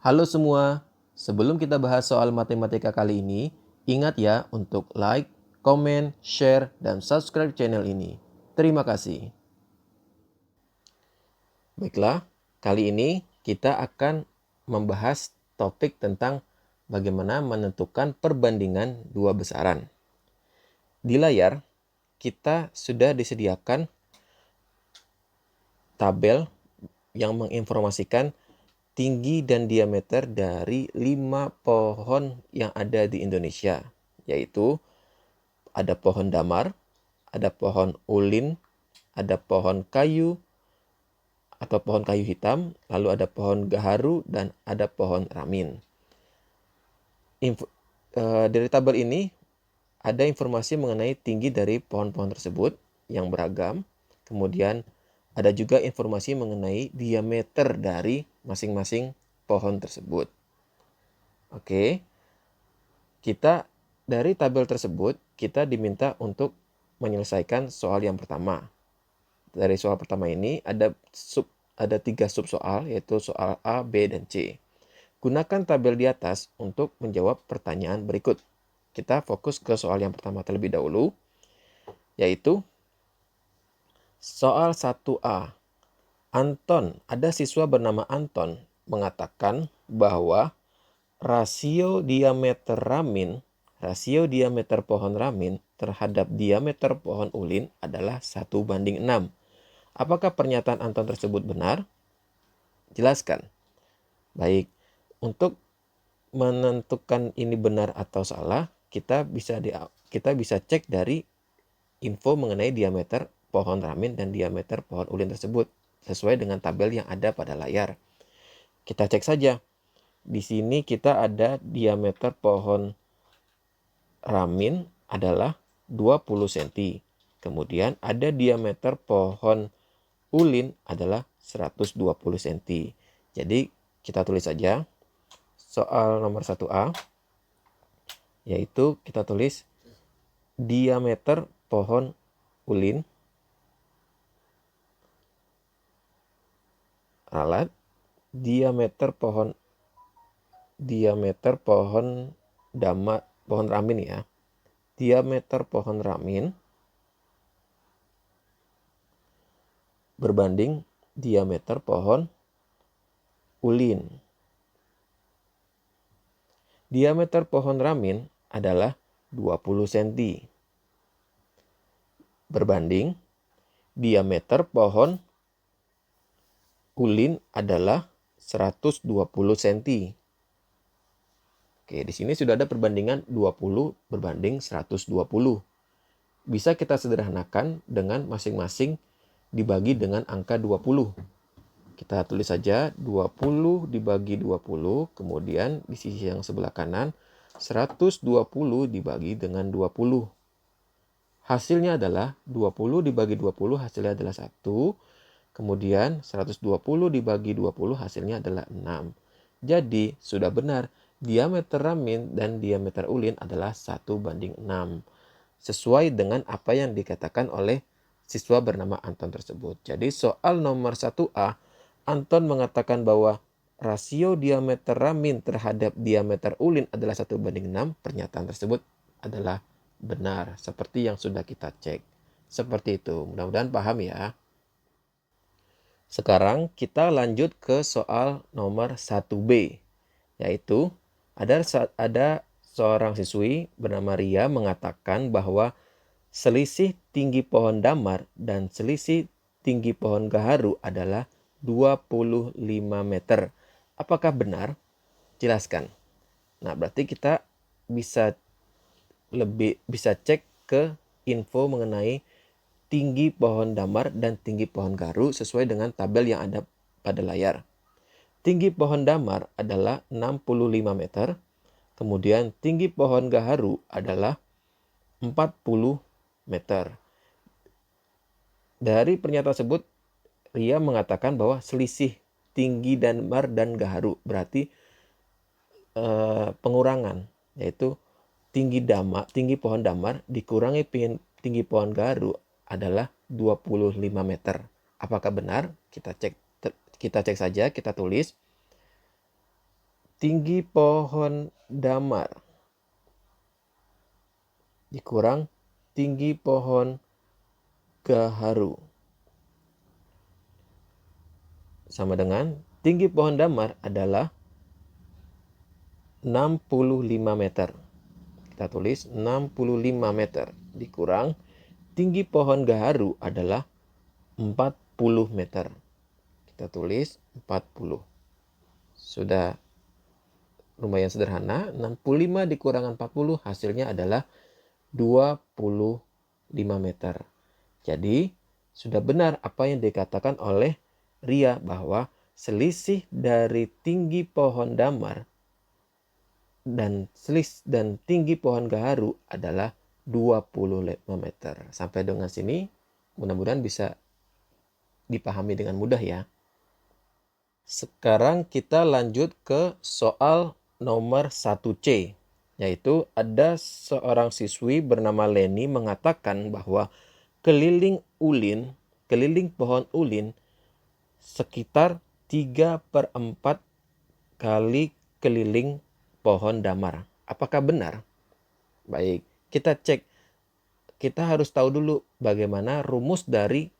Halo semua, sebelum kita bahas soal matematika kali ini, ingat ya untuk like, komen, share, dan subscribe channel ini. Terima kasih. Baiklah, kali ini kita akan membahas topik tentang bagaimana menentukan perbandingan dua besaran. Di layar, kita sudah disediakan tabel yang menginformasikan tinggi dan diameter dari 5 pohon yang ada di Indonesia, yaitu ada pohon damar, ada pohon ulin, ada pohon kayu atau pohon kayu hitam, lalu ada pohon gaharu, dan ada pohon ramin. Dari tabel ini ada informasi mengenai tinggi dari pohon-pohon tersebut yang beragam. Kemudian ada juga informasi mengenai diameter dari masing-masing pohon tersebut. Oke, kita dari tabel tersebut kita diminta untuk menyelesaikan soal yang pertama. Dari soal pertama ini ada 3 sub soal, yaitu soal A, B, dan C. Gunakan tabel di atas untuk menjawab pertanyaan berikut. Kita fokus ke soal yang pertama terlebih dahulu, yaitu soal 1A. Anton, ada siswa bernama Anton mengatakan bahwa rasio diameter pohon ramin terhadap diameter pohon ulin adalah 1:6. Apakah pernyataan Anton tersebut benar? Jelaskan. Baik, untuk menentukan ini benar atau salah, kita bisa cek dari info mengenai diameter pohon ramin dan diameter pohon ulin tersebut sesuai dengan tabel yang ada pada layar. Kita cek saja. Di sini kita ada diameter pohon ramin adalah 20 cm. Kemudian ada diameter pohon ulin adalah 120 cm. Jadi kita tulis saja soal nomor 1A, yaitu kita tulis diameter pohon ulin ralat diameter pohon ramin ya. Diameter pohon ramin berbanding diameter pohon ulin. Diameter pohon ramin adalah 20 cm berbanding diameter pohon ulin adalah 120 cm. Oke, di sini sudah ada perbandingan 20 berbanding 120. Bisa kita sederhanakan dengan masing-masing dibagi dengan angka 20. Kita tulis saja 20 dibagi 20, kemudian di sisi yang sebelah kanan 120 dibagi dengan 20. Hasilnya adalah 20 dibagi 20 hasilnya adalah 1. Kemudian 120 dibagi 20 hasilnya adalah 6. Jadi sudah benar, diameter ramin dan diameter ulin adalah 1:6. Sesuai dengan apa yang dikatakan oleh siswa bernama Anton tersebut. Jadi soal nomor 1A, Anton mengatakan bahwa rasio diameter ramin terhadap diameter ulin adalah 1:6. Pernyataan tersebut adalah benar, seperti yang sudah kita cek. Seperti itu, mudah-mudahan paham ya. Sekarang kita lanjut ke soal nomor 1B, yaitu ada seorang siswi bernama Ria mengatakan bahwa selisih tinggi pohon damar dan selisih tinggi pohon gaharu adalah 25 meter. Apakah benar? Jelaskan. Nah, berarti kita bisa cek ke info mengenai tinggi pohon damar dan tinggi pohon gaharu sesuai dengan tabel yang ada pada layar. Tinggi pohon damar adalah 65 meter. Kemudian tinggi pohon gaharu adalah 40 meter. Dari pernyataan tersebut, Ria mengatakan bahwa selisih tinggi damar dan gaharu berarti pengurangan, yaitu tinggi pohon damar dikurangi tinggi pohon gaharu adalah 25 meter. Apakah benar? Kita cek saja, kita tulis tinggi pohon damar dikurang tinggi pohon gaharu. Sama dengan tinggi pohon damar adalah 65 meter. Kita tulis 65 meter dikurang tinggi pohon gaharu adalah 40 meter. Kita tulis 40. Sudah lumayan sederhana. 65 dikurang 40 hasilnya adalah 25 meter. Jadi sudah benar apa yang dikatakan oleh Ria bahwa selisih dari tinggi pohon damar dan tinggi pohon gaharu adalah 25 meter. Sampai dengan sini mudah-mudahan bisa dipahami dengan mudah ya. Sekarang kita lanjut ke soal nomor 1C. Yaitu ada seorang siswi bernama Leni mengatakan bahwa keliling pohon ulin sekitar 3/4 kali keliling pohon damar. Apakah benar? Baik, kita cek. Kita harus tahu dulu bagaimana rumus dari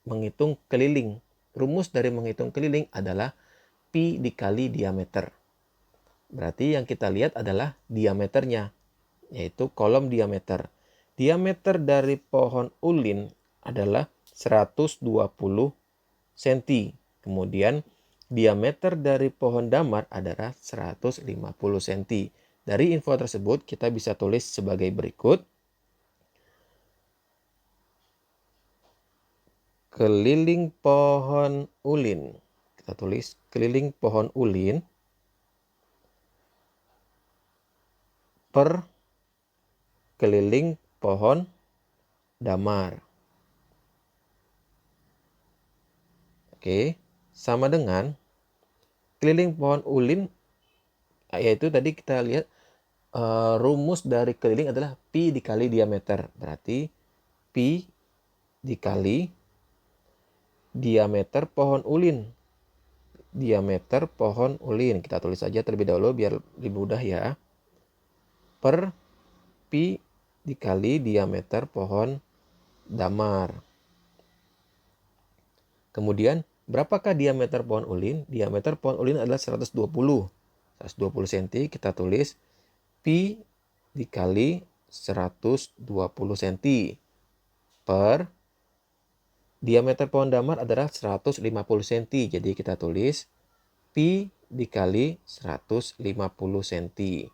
menghitung keliling. Rumus dari menghitung keliling adalah pi dikali diameter. Berarti yang kita lihat adalah diameternya, yaitu kolom diameter. Diameter dari pohon ulin adalah 120 cm. Kemudian diameter dari pohon damar adalah 150 cm. Dari info tersebut kita bisa tulis sebagai berikut. Keliling pohon ulin. Kita tulis keliling pohon ulin per keliling pohon damar. Oke, sama dengan keliling pohon ulin, yaitu tadi kita lihat rumus dari keliling adalah pi dikali diameter. Berarti pi dikali diameter pohon ulin. Diameter pohon ulin. Kita tulis saja terlebih dahulu biar lebih mudah ya. Per pi dikali diameter pohon damar. Kemudian berapakah diameter pohon ulin? Diameter pohon ulin adalah 120 cm. Kita tulis pi dikali 120 cm per diameter pohon damar adalah 150 cm. Jadi kita tulis pi dikali 150 cm.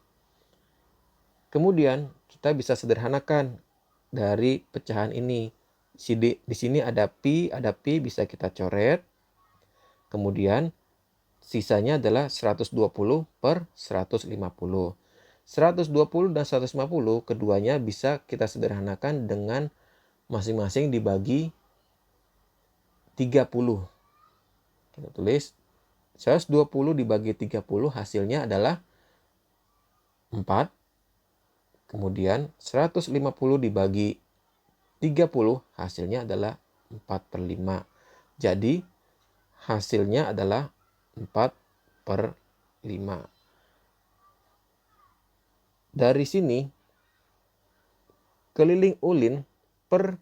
Kemudian kita bisa sederhanakan dari pecahan ini. Di sini ada pi bisa kita coret. Kemudian sisanya adalah 120 per 150. 120 dan 150 keduanya bisa kita sederhanakan dengan masing-masing dibagi 30. Kita tulis 120 dibagi 30 hasilnya adalah 4. Kemudian 150 dibagi 30 hasilnya adalah 4/5. Jadi hasilnya adalah 4/5. Dari sini keliling ulin per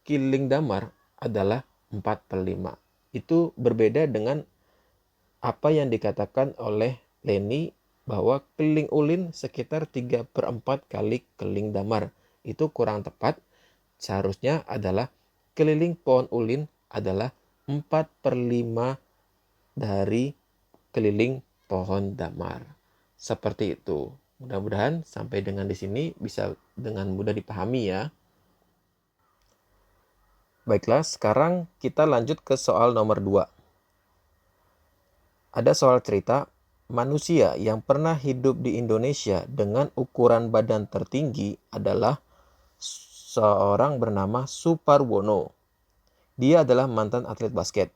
keliling damar adalah 4/5. Itu berbeda dengan apa yang dikatakan oleh Leni bahwa keliling ulin sekitar 3/4 kali keliling damar. Itu kurang tepat. Seharusnya adalah keliling pohon ulin adalah 4/5 dari keliling pohon damar. Seperti itu. Mudah-mudahan sampai dengan di sini bisa dengan mudah dipahami ya. Baiklah, sekarang kita lanjut ke soal nomor 2. Ada soal cerita manusia yang pernah hidup di Indonesia dengan ukuran badan tertinggi adalah seorang bernama Suparwono. Dia adalah mantan atlet basket.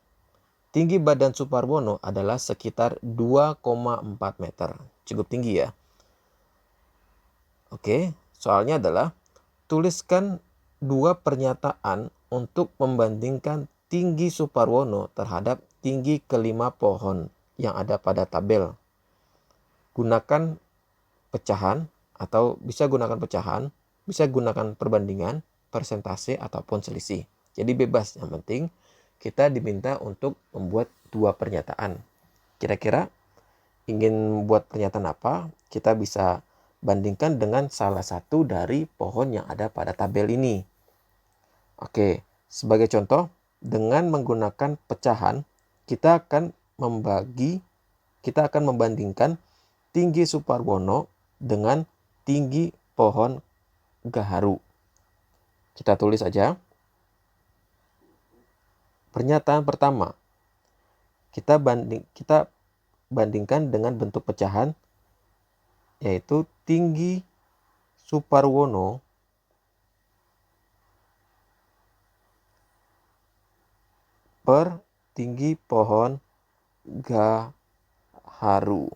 Tinggi badan Suparwono adalah sekitar 2,4 meter. Cukup tinggi ya. Oke, soalnya adalah tuliskan 2 pernyataan untuk membandingkan tinggi Suparwono terhadap tinggi kelima pohon yang ada pada tabel. gunakan pecahan atau bisa gunakan pecahan, bisa gunakan perbandingan, persentase ataupun selisih. Jadi bebas, yang penting kita diminta untuk membuat dua pernyataan. Kira-kira ingin buat pernyataan apa? Kita bisa bandingkan dengan salah satu dari pohon yang ada pada tabel ini. Oke, sebagai contoh, dengan menggunakan pecahan, kita akan membandingkan tinggi Suparwono dengan tinggi pohon gaharu. Kita tulis aja. Pernyataan pertama, kita bandingkan dengan bentuk pecahan, yaitu tinggi Suparwono per tinggi pohon gaharu.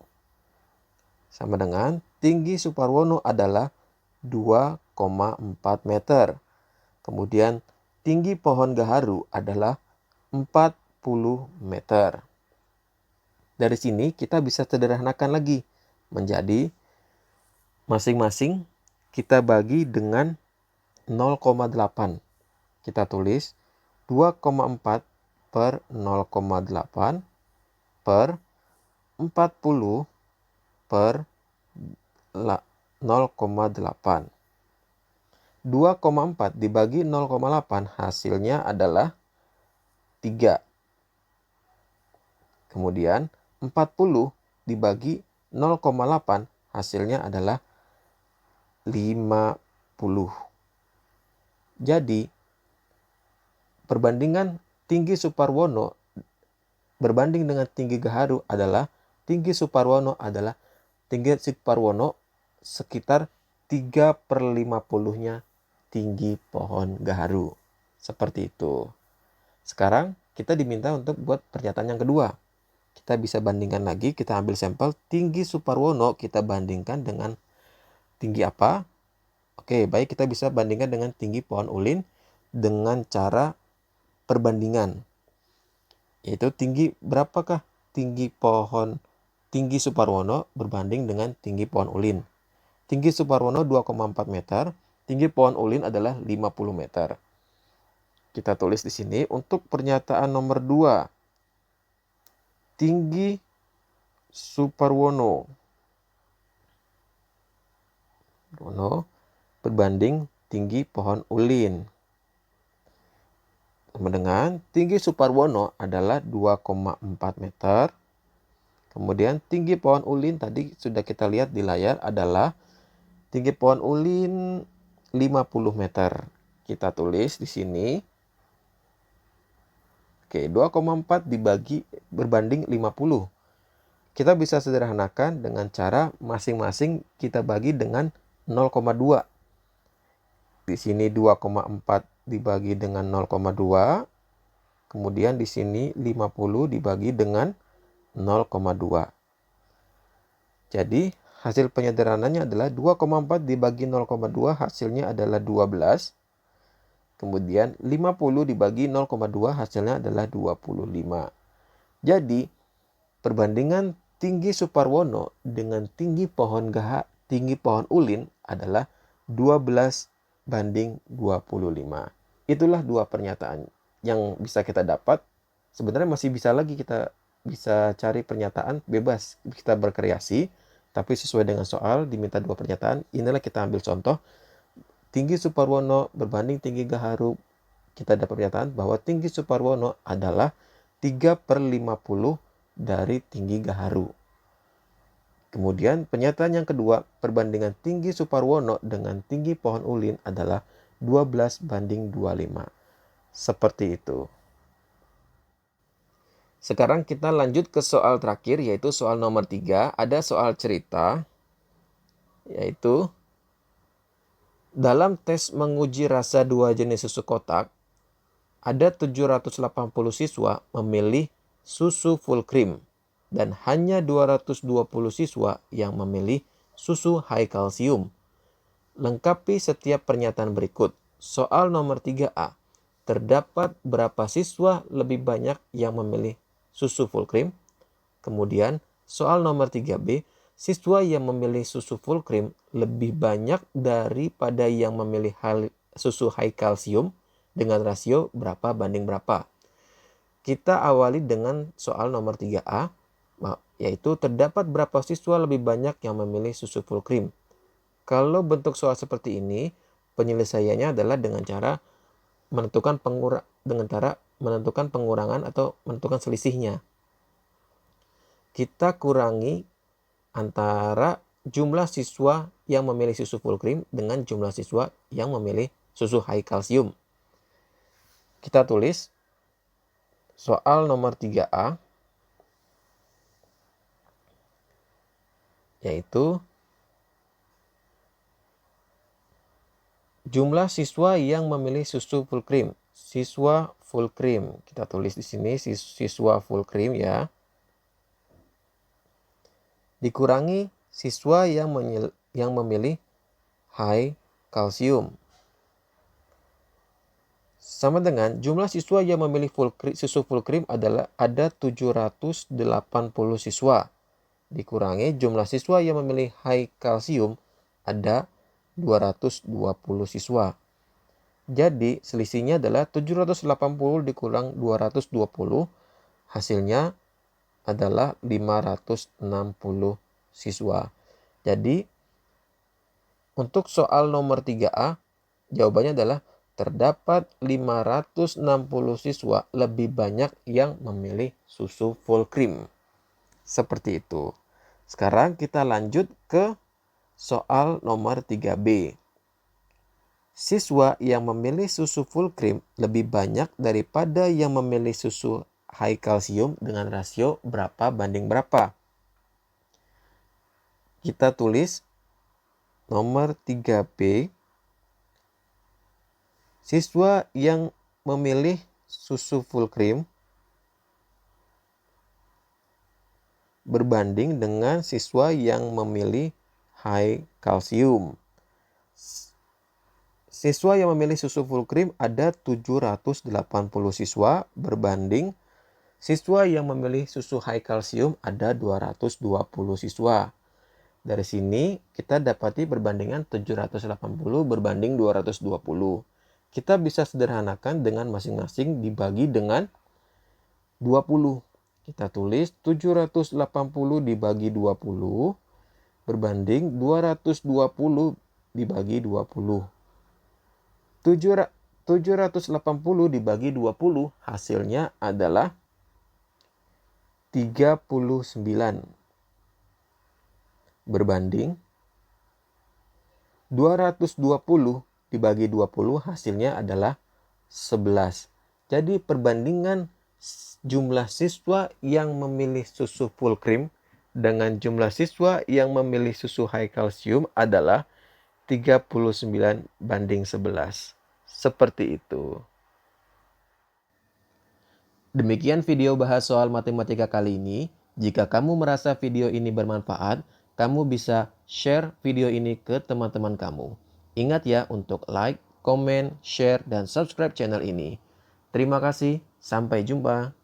Sama dengan tinggi Suparwono adalah 2,4 meter. Kemudian tinggi pohon gaharu adalah 40 meter. Dari sini kita bisa sederhanakan lagi menjadi masing-masing kita bagi dengan 0,8. Kita tulis 2,4 per 0,8 per 40 per 0,8. 2,4 dibagi 0,8 hasilnya adalah 3. Kemudian 40 dibagi 0,8 hasilnya adalah 50. Jadi perbandingan tinggi Suparwono berbanding dengan tinggi gaharu adalah tinggi Suparwono sekitar 3/50-nya tinggi pohon gaharu. Seperti itu. Sekarang kita diminta untuk buat pernyataan yang kedua. Kita bisa bandingkan lagi, kita ambil sampel tinggi Suparwono, kita bandingkan dengan tinggi apa? Oke, baik, kita bisa bandingkan dengan tinggi pohon ulin dengan cara perbandingan. Yaitu berapakah tinggi Suparwono berbanding dengan tinggi pohon ulin. Tinggi Suparwono 2,4 meter, tinggi pohon ulin adalah 50 meter. Kita tulis di sini untuk pernyataan nomor 2. Tinggi Suparwono berbanding tinggi pohon ulin. Sama dengan tinggi Suparwono adalah 2,4 meter. Kemudian tinggi pohon ulin tadi sudah kita lihat di layar adalah tinggi pohon ulin 50 meter. Kita tulis di sini. Oke, 2,4 berbanding 50. Kita bisa sederhanakan dengan cara masing-masing kita bagi dengan 0,2. Di sini 2,4 dibagi dengan 0,2. Kemudian di sini 50 dibagi dengan 0,2. Jadi hasil penyederhanannya adalah 2,4 dibagi 0,2 hasilnya adalah 12. Kemudian 50 dibagi 0,2 hasilnya adalah 25. Jadi perbandingan tinggi Suparwono dengan tinggi pohon ulin adalah 12/25. Itulah dua pernyataan yang bisa kita dapat. Sebenarnya masih bisa lagi, kita bisa cari pernyataan bebas, kita berkreasi, tapi sesuai dengan soal diminta dua pernyataan. Inilah kita ambil contoh. Tinggi Suparwono berbanding tinggi gaharu, kita dapat pernyataan bahwa tinggi Suparwono adalah 3/50 dari tinggi gaharu. Kemudian pernyataan yang kedua, perbandingan tinggi Suparwono dengan tinggi pohon ulin adalah 12/25. Seperti itu. Sekarang kita lanjut ke soal terakhir, yaitu soal nomor 3. Ada soal cerita, yaitu dalam tes menguji rasa 2 jenis susu kotak, ada 780 siswa memilih susu full cream dan hanya 220 siswa yang memilih susu high kalsium. Lengkapi setiap pernyataan berikut. Soal nomor 3A. Terdapat berapa siswa lebih banyak yang memilih susu full cream? Kemudian soal nomor 3B. siswa yang memilih susu full cream lebih banyak daripada yang memilih susu high kalsium dengan rasio berapa banding berapa. Kita awali dengan soal nomor 3A, yaitu terdapat berapa siswa lebih banyak yang memilih susu full cream. Kalau bentuk soal seperti ini, penyelesaiannya adalah dengan cara menentukan pengurangan atau menentukan selisihnya. Kita kurangi antara jumlah siswa yang memilih susu full cream dengan jumlah siswa yang memilih susu high kalsium. Kita tulis soal nomor 3A, yaitu jumlah siswa yang memilih susu full cream. Siswa full cream. Kita tulis di sini siswa full cream ya. Dikurangi siswa yang memilih high kalsium. Sama dengan jumlah siswa yang memilih susu full cream adalah ada 780 siswa. Dikurangi jumlah siswa yang memilih high kalsium ada 220 siswa. Jadi selisihnya adalah 780 dikurang 220, hasilnya adalah 560 siswa. Jadi untuk soal nomor 3A, jawabannya adalah terdapat 560 siswa lebih banyak yang memilih susu full cream. Seperti itu. Sekarang kita lanjut ke soal nomor 3B. Siswa yang memilih susu full cream lebih banyak daripada yang memilih susu high kalsium dengan rasio berapa banding berapa. Kita tulis nomor 3B. Siswa yang memilih susu full cream berbanding dengan siswa yang memilih high kalsium. Siswa yang memilih susu full cream ada 780 siswa berbanding siswa yang memilih susu high kalsium ada 220 siswa. Dari sini kita dapati perbandingan 780 berbanding 220. Kita bisa sederhanakan dengan masing-masing dibagi dengan 20. Kita tulis 780 dibagi 20 berbanding 220 dibagi 20. 780 dibagi 20 hasilnya adalah 39 berbanding 220 dibagi 20 hasilnya adalah 11. Jadi perbandingan jumlah siswa yang memilih susu full cream dengan jumlah siswa yang memilih susu high kalsium adalah 39 banding 11. Seperti itu. Demikian video bahas soal matematika kali ini. Jika kamu merasa video ini bermanfaat, kamu bisa share video ini ke teman-teman kamu. Ingat ya untuk like, komen, share, dan subscribe channel ini. Terima kasih, sampai jumpa.